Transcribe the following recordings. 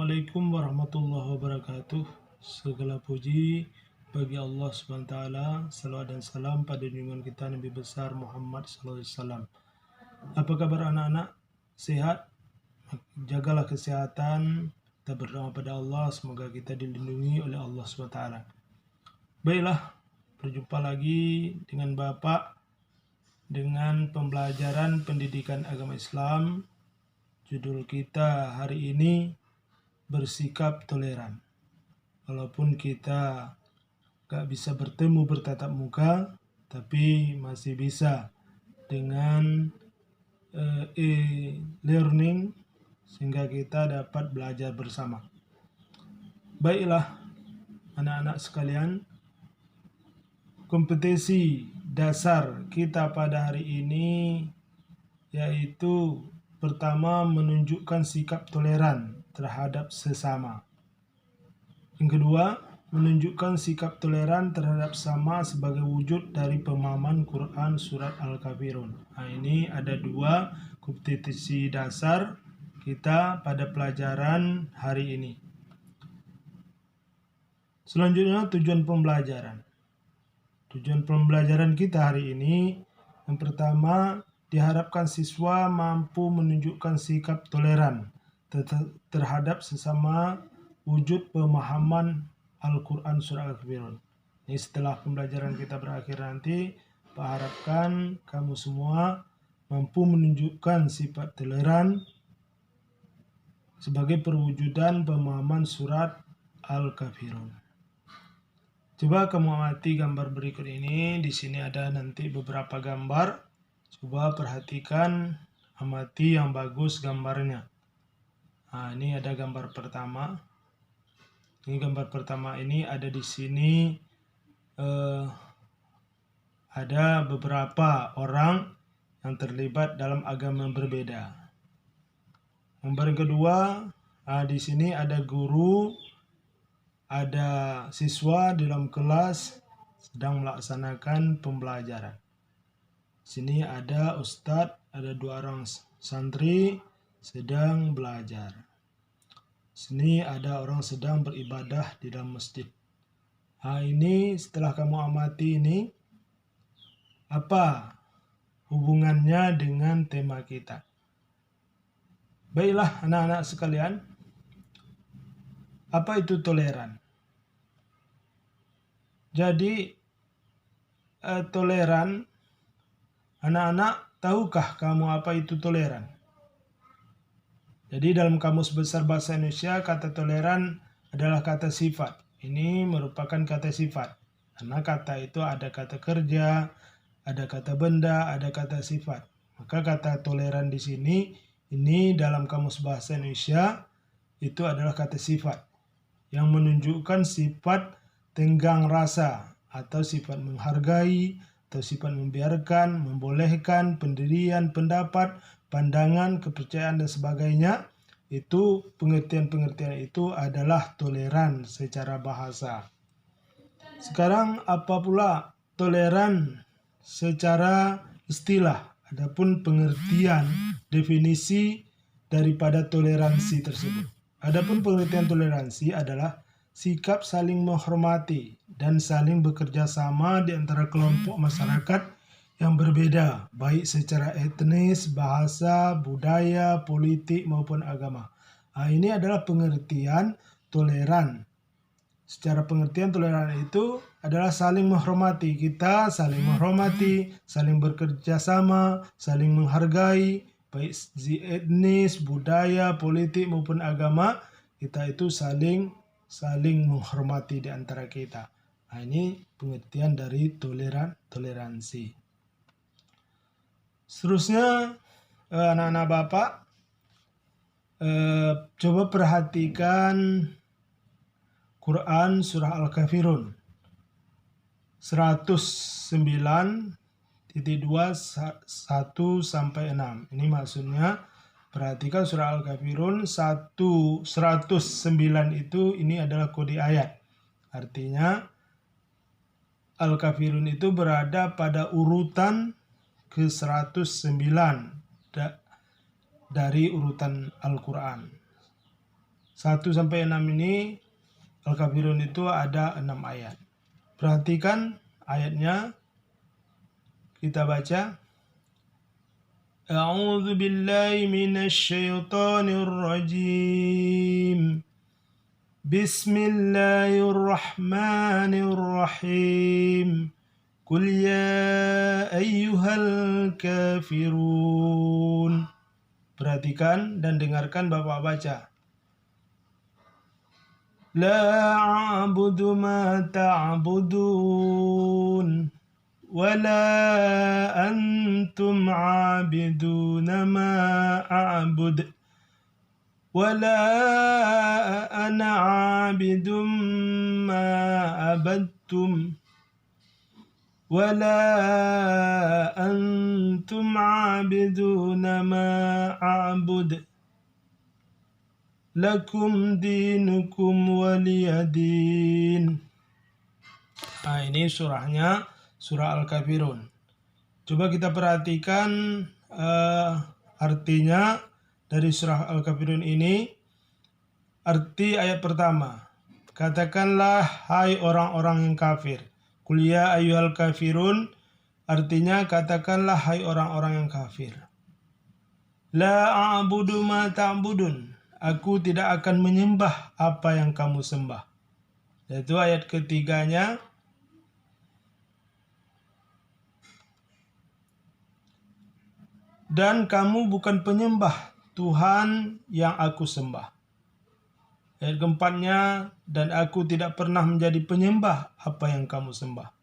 Assalamualaikum warahmatullahi wabarakatuh. Segala puji bagi Allah Subhanahu wa taala. Salawat dan salam pada junjungan kita Nabi besar Muhammad sallallahu alaihi wasallam. Apa kabar anak-anak? Sehat? Jagalah kesehatan. Kita berdoa pada Allah semoga kita dilindungi oleh Allah Subhanahu wa taala. Baiklah, berjumpa lagi dengan Bapak dengan pembelajaran pendidikan agama Islam. Judul kita hari ini bersikap toleran. Walaupun kita gak bisa bertemu bertatap muka, tapi masih bisa dengan e-learning sehingga kita dapat belajar bersama. Baiklah anak-anak sekalian, kompetisi dasar kita pada hari ini yaitu pertama menunjukkan sikap toleran terhadap sesama. Yang kedua, menunjukkan sikap toleran terhadap sama sebagai wujud dari pemahaman Quran surat Al-Kafirun. Nah, ini ada dua kompetisi dasar kita pada pelajaran hari ini. Selanjutnya tujuan pembelajaran. Tujuan pembelajaran kita hari ini yang pertama, diharapkan siswa mampu menunjukkan sikap toleran terhadap sesama wujud pemahaman Al-Quran Surah Al-Kafirun. Ini setelah pembelajaran kita berakhir nanti, Pak harapkan kamu semua mampu menunjukkan sifat toleran sebagai perwujudan pemahaman surat Al-Kafirun. Coba kamu amati gambar berikut ini. Di sini ada nanti beberapa gambar. Coba perhatikan, amati yang bagus gambarnya. Nah, ini ada gambar pertama. Ini gambar pertama ini ada di sini ada beberapa orang yang terlibat dalam agama yang berbeda. Gambar yang kedua, di sini ada guru, ada siswa di dalam kelas sedang melaksanakan pembelajaran. Sini ada ustadz, ada dua orang santri sedang belajar. Sini ada orang sedang beribadah di dalam masjid. Nah, ini setelah kamu amati ini, apa hubungannya dengan tema kita? Baiklah anak-anak sekalian, apa itu toleran? Jadi toleran, anak-anak, tahukah kamu apa itu toleran? Jadi dalam Kamus Besar Bahasa Indonesia, kata toleran adalah kata sifat. Ini merupakan kata sifat. Karena kata itu ada kata kerja, ada kata benda, ada kata sifat. Maka kata toleran di sini, ini dalam Kamus Bahasa Indonesia, itu adalah kata sifat. Yang menunjukkan sifat tenggang rasa, atau sifat menghargai, atau sifat membiarkan, membolehkan, pendirian, pendapat, pandangan, kepercayaan, dan sebagainya. Itu pengertian-pengertian itu adalah toleran secara bahasa. Sekarang apa pula toleran secara istilah? Adapun pengertian definisi daripada toleransi tersebut. Adapun pengertian toleransi adalah sikap saling menghormati dan saling bekerja sama di antara kelompok masyarakat yang berbeda, baik secara etnis, bahasa, budaya, politik, maupun agama. Nah, ini adalah pengertian toleran. Secara pengertian toleran itu adalah saling menghormati. Kita saling menghormati, saling bekerja sama, saling menghargai, baik etnis, budaya, politik, maupun agama. Kita itu saling menghormati di antara kita. Nah, ini pengertian dari toleransi. Seterusnya, anak-anak Bapak, coba perhatikan Quran Surah Al-Kafirun 109:2-1-6. Ini maksudnya, perhatikan Surah Al-Kafirun 109 itu ini adalah kode ayat. Artinya Al-Kafirun itu berada pada urutan ke-109 dari urutan Al-Quran. 1 sampai 6 ini Al-Kafirun itu ada 6 ayat. Perhatikan ayatnya. Kita baca. A'udzu billahi minasy syaithanir rajim. Bismillahirrahmanirrahim. Qul ya ayyuhal kafirun. Perhatikan dan dengarkan Bapak baca. La a'budu ma ta'budun. Wala antum 'abiduna ma a'bud. Wala ana 'abidum ma abadtum. Wala antum 'abiduna ma a'bud. Lakum dinukum waliyadin. Nah, ini surahnya, surah Al-Kafirun. Coba kita perhatikan artinya dari surah Al-Kafirun ini. Arti ayat pertama. Katakanlah hai orang-orang yang kafir. Qul ya ayyuhal kafirun. Artinya katakanlah hai orang-orang yang kafir. La a'budu ma ta'budun. Aku tidak akan menyembah apa yang kamu sembah. Yaitu ayat ketiganya. Dan kamu bukan penyembah Tuhan yang aku sembah. Ayat keempatnya. Dan aku tidak pernah menjadi penyembah apa yang kamu sembah.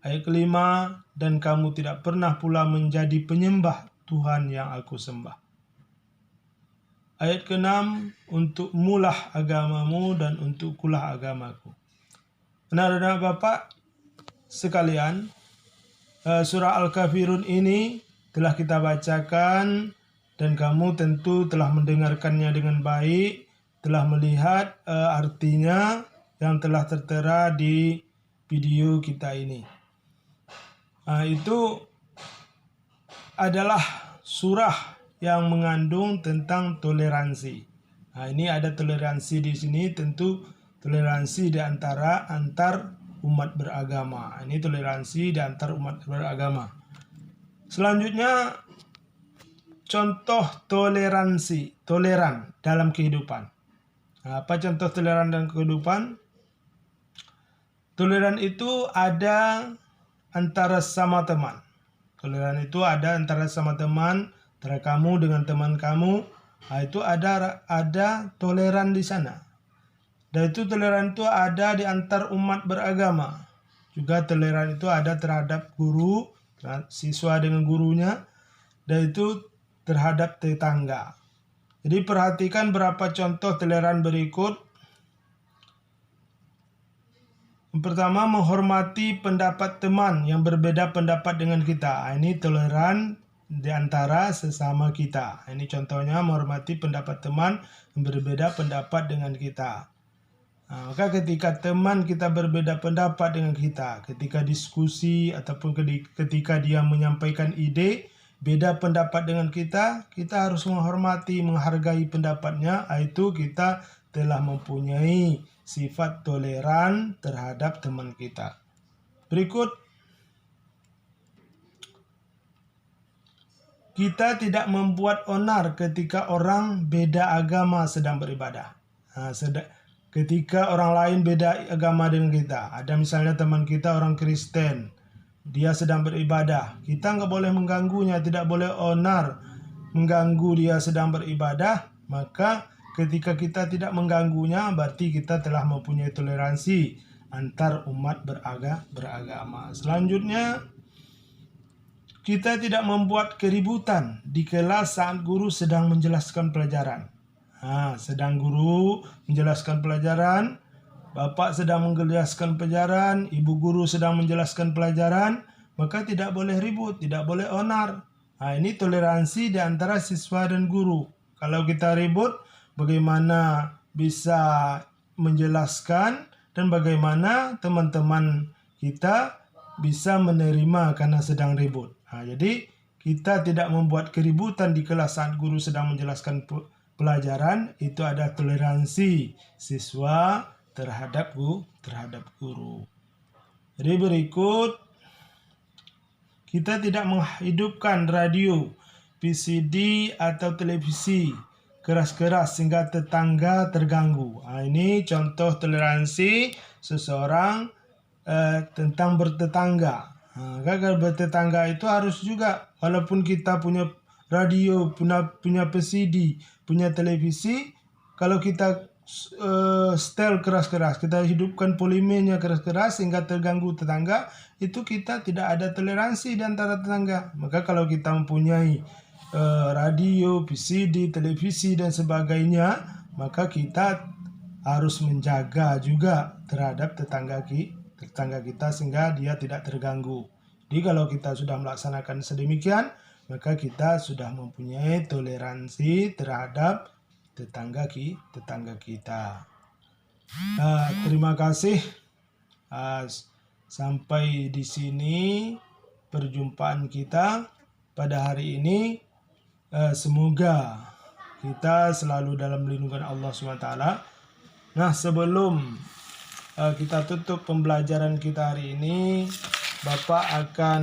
Ayat kelima. Dan kamu tidak pernah pula menjadi penyembah Tuhan yang aku sembah. Ayat ke-6, untuk mulah agamamu dan untuk kulah agamaku. Anak-anak Bapak sekalian, surah Al-Kafirun ini telah kita bacakan dan kamu tentu telah mendengarkannya dengan baik, telah melihat artinya yang telah tertera di video kita ini. Itu adalah surah yang mengandung tentang toleransi. Nah, ini ada toleransi di sini, tentu toleransi di antar umat beragama. Ini toleransi di antar umat beragama. Selanjutnya, contoh toleran dalam kehidupan. Nah, apa contoh toleran dalam kehidupan? Toleran itu ada antara sama teman. Toleran itu ada antara sama teman, antara kamu dengan teman kamu. Nah, itu ada toleran di sana. Dan itu toleran itu ada di antar umat beragama. Juga toleran itu ada terhadap guru, siswa dengan gurunya, dan itu terhadap tetangga. Jadi perhatikan berapa contoh toleran berikut. Yang pertama, menghormati pendapat teman yang berbeda pendapat dengan kita. Ini toleran di antara sesama kita. Ini contohnya menghormati pendapat teman yang berbeda pendapat dengan kita. Nah, maka ketika teman kita berbeda pendapat dengan kita, ketika diskusi ataupun ketika dia menyampaikan ide, beda pendapat dengan kita harus menghormati, menghargai pendapatnya. Itu kita telah mempunyai sifat toleran terhadap teman kita. Berikut, kita tidak membuat onar ketika orang beda agama sedang beribadah. Nah, ketika orang lain beda agama dengan kita, ada misalnya teman kita orang Kristen, dia sedang beribadah, kita nggak boleh mengganggunya, tidak boleh onar mengganggu dia sedang beribadah. Maka ketika kita tidak mengganggunya, berarti kita telah mempunyai toleransi antar umat beragama. Selanjutnya, kita tidak membuat keributan di kelas saat guru sedang menjelaskan pelajaran. Sedang guru menjelaskan pelajaran, bapak sedang menjelaskan pelajaran, ibu guru sedang menjelaskan pelajaran, maka tidak boleh ribut, tidak boleh onar. Ini toleransi di antara siswa dan guru. Kalau kita ribut, bagaimana bisa menjelaskan dan bagaimana teman-teman kita bisa menerima karena sedang ribut. Jadi kita tidak membuat keributan di kelas saat guru sedang menjelaskan pelajaran itu ada toleransi siswa terhadap guru. Jadi berikut, kita tidak menghidupkan radio, VCD atau televisi keras-keras sehingga tetangga terganggu. Ini contoh toleransi seseorang tentang bertetangga. Gagal bertetangga itu harus juga, walaupun kita punya radio, punya VCD, punya televisi, kalau kita setel keras-keras, kita hidupkan volumenya keras-keras sehingga terganggu tetangga, itu kita tidak ada toleransi di antara tetangga. Maka kalau kita mempunyai radio, VCD, televisi dan sebagainya, maka kita harus menjaga juga terhadap tetangga kita sehingga dia tidak terganggu. Jadi kalau kita sudah melaksanakan sedemikian, maka kita sudah mempunyai toleransi terhadap tetangga kita. Terima kasih. Sampai di sini perjumpaan kita pada hari ini. Semoga kita selalu dalam lindungan Allah SWT. Nah, sebelum kita tutup pembelajaran kita hari ini, Bapak akan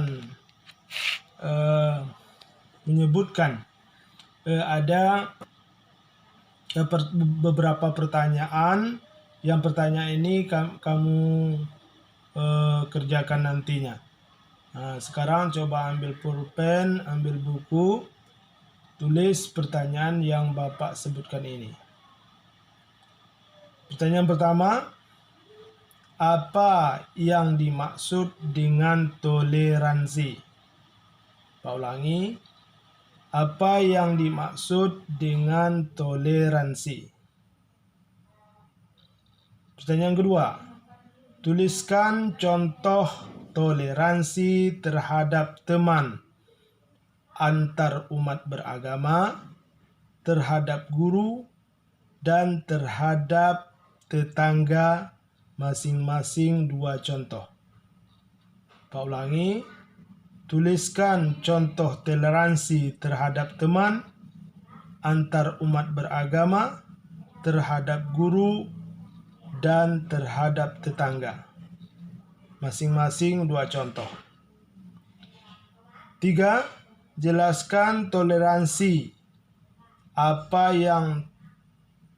menyebutkan ada beberapa pertanyaan. Yang pertanyaan ini kamu kerjakan nantinya. Sekarang coba ambil pulpen, ambil buku, tulis pertanyaan yang Bapak sebutkan ini. Pertanyaan pertama, apa yang dimaksud dengan toleransi? Pak ulangi, apa yang dimaksud dengan toleransi? Pertanyaan kedua, tuliskan contoh toleransi terhadap teman, antar umat beragama, terhadap guru, dan terhadap tetangga, masing-masing 2 contoh. Pak ulangi, tuliskan contoh toleransi terhadap teman, antar umat beragama, terhadap guru, dan terhadap tetangga, masing-masing 2 contoh. 3. Jelaskan toleransi apa yang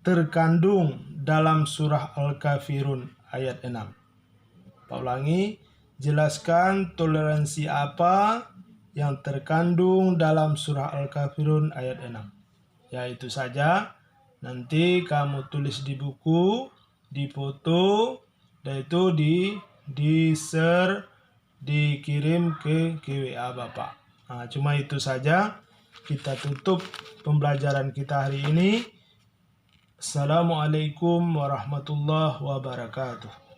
terkandung dalam surah Al-Kafirun ayat 6. Pak ulangi, jelaskan toleransi apa yang terkandung dalam surah Al-Kafirun ayat 6. Ya, itu saja. Nanti kamu tulis di buku, difoto, dan itu di-share, dikirim ke WA Bapak. Cuma itu saja. Kita tutup pembelajaran kita hari ini. Assalamualaikum warahmatullahi wabarakatuh.